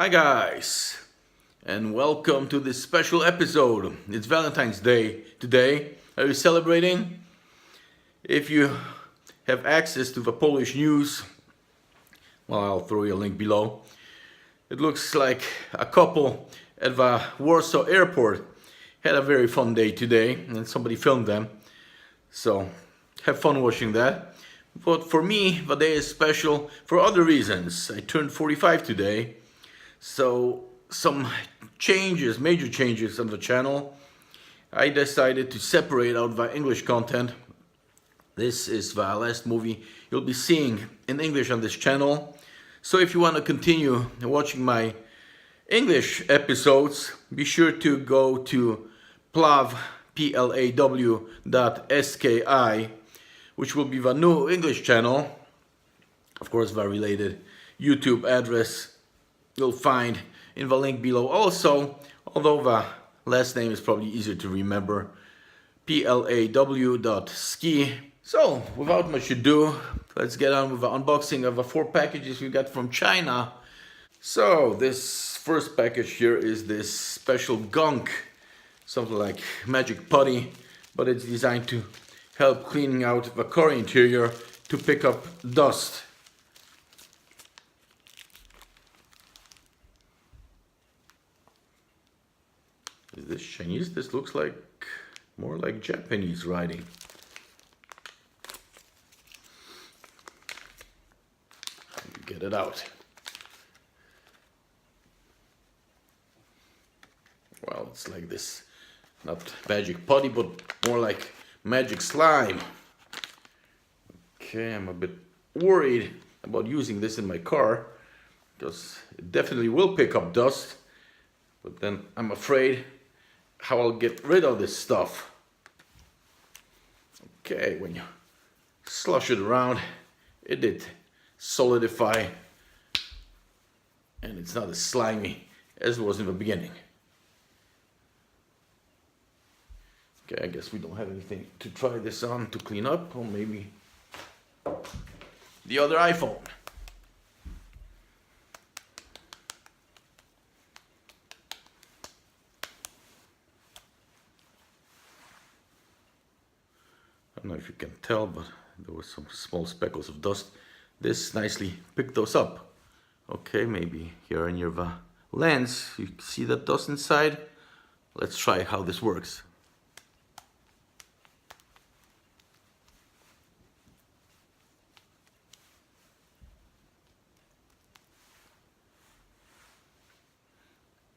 Hi guys, and welcome to this special episode. It's Valentine's Day today. Are you celebrating? If you have access to the Polish news, well, I'll throw you a link below. It looks like a couple at the Warsaw airport had a very fun day today, and somebody filmed them. So have fun watching that. But for me, the day is special for other reasons. I turned 45 today. So some changes, major changes on the channel. I decided to separate out the English content. This is the last movie you'll be seeing in English on this channel. So if you want to continue watching my English episodes, be sure to go to plaw.ski, which will be the new English channel. Of course, the related YouTube address you'll find in the link below also, although the last name is probably easier to remember, plaw.ski. So, without much ado, let's get on with the unboxing of the 4 packages we got from China. So, this first package here is this special gunk, something like magic putty, but it's designed to help cleaning out the car interior to pick up dust. Is this Chinese? This looks like more like Japanese writing. Get it out. Well, it's like this, not magic putty, but more like magic slime. Okay, I'm a bit worried about using this in my car because it definitely will pick up dust, but then I'm afraid how I'll get rid of this stuff. Okay, when you slush it around, it did solidify and it's not as slimy as it was in the beginning. Okay, I guess we don't have anything to try this on to clean up, or maybe the other iPhone. I don't know if you can tell, but there were some small speckles of dust. This nicely picked those up. Okay, maybe here near the lens, you see that dust inside? Let's try how this works.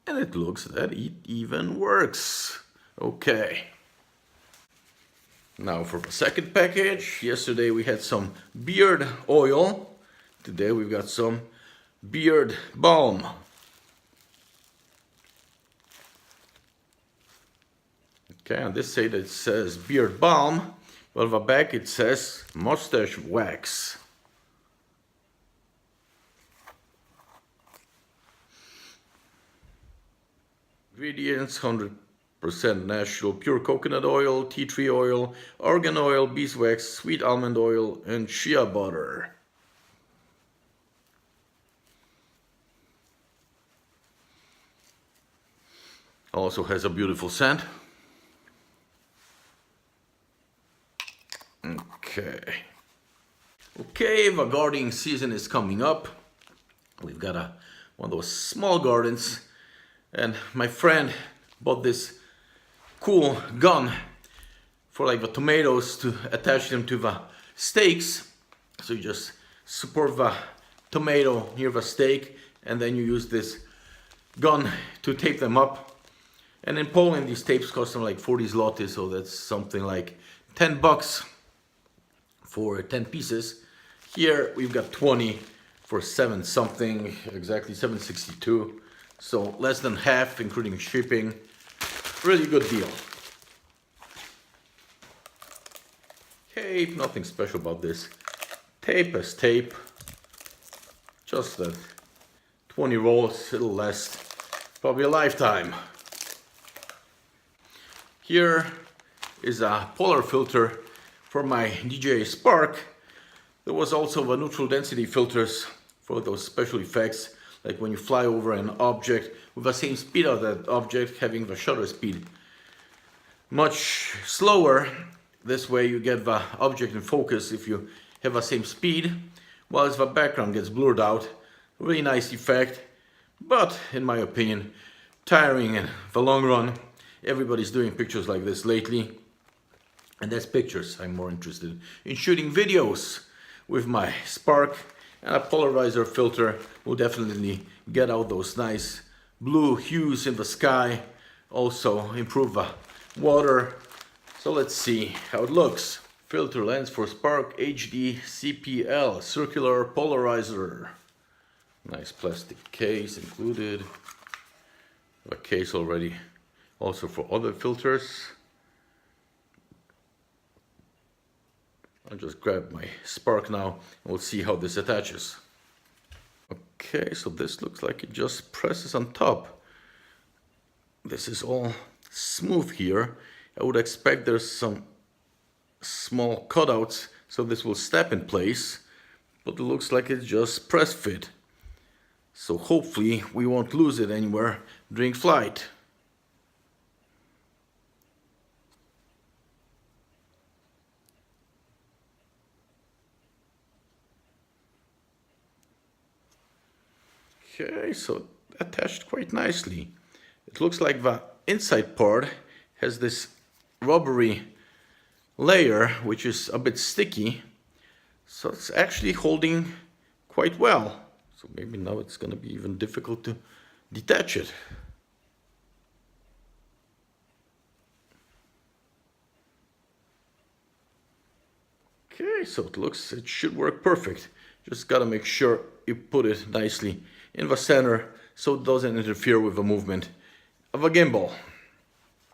And it looks that it even works. Okay. Now for the second package. Yesterday we had some beard oil. Today we've got some beard balm. Okay, on this side it says beard balm. Well, the back it says mustache wax. Ingredients: 100% natural pure coconut oil, tea tree oil, argan oil, beeswax, sweet almond oil, and shea butter. Also has a beautiful scent. Okay, the gardening season is coming up. We've got one of those small gardens, and my friend bought this cool gun for like the tomatoes to attach them to the stakes. So you just support the tomato near the stake, and then you use this gun to tape them up. And in Poland these tapes cost them like 40 zloty, so that's something like 10 bucks for 10 pieces. Here we've got 20 for 7 something, exactly 7.62. So less than half, including shipping. Really good deal. Tape, nothing special about this. Tape as tape. Just 20 rolls, it'll last probably a lifetime. Here is a polar filter for my DJI Spark. There was also the neutral density filters for those special effects, like when you fly over an object with the same speed of that object, having the shutter speed much slower. This way you get the object in focus if you have the same speed, whilst the background gets blurred out. Really nice effect, but in my opinion, tiring in the long run. Everybody's doing pictures like this lately, and that's pictures. I'm more interested in shooting videos with my Spark, and a polarizer filter will definitely get out those nice blue hues in the sky, also improve the water. So let's see how it looks. Filter lens for Spark HD CPL circular polarizer. Nice plastic case included. A case already also for other filters. I'll just grab my Spark now and we'll see how this attaches. Okay, so this looks like it just presses on top. This is all smooth here. I would expect there's some small cutouts so this will snap in place, but it looks like it's just press fit. So hopefully we won't lose it anywhere during flight. Okay, so attached quite nicely. It looks like the inside part has this rubbery layer which is a bit sticky, so it's actually holding quite well. So maybe now it's going to be even difficult to detach it. Okay, so it should work perfect. Just gotta make sure you put it nicely in the center so it doesn't interfere with the movement of a gimbal.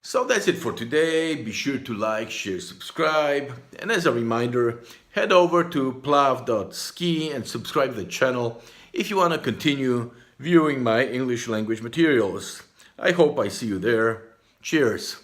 So that's it for today. Be sure to like, share, subscribe, and as a reminder, head over to plav.ski and subscribe to the channel if you want to continue viewing my English language materials. I hope I see you there. Cheers!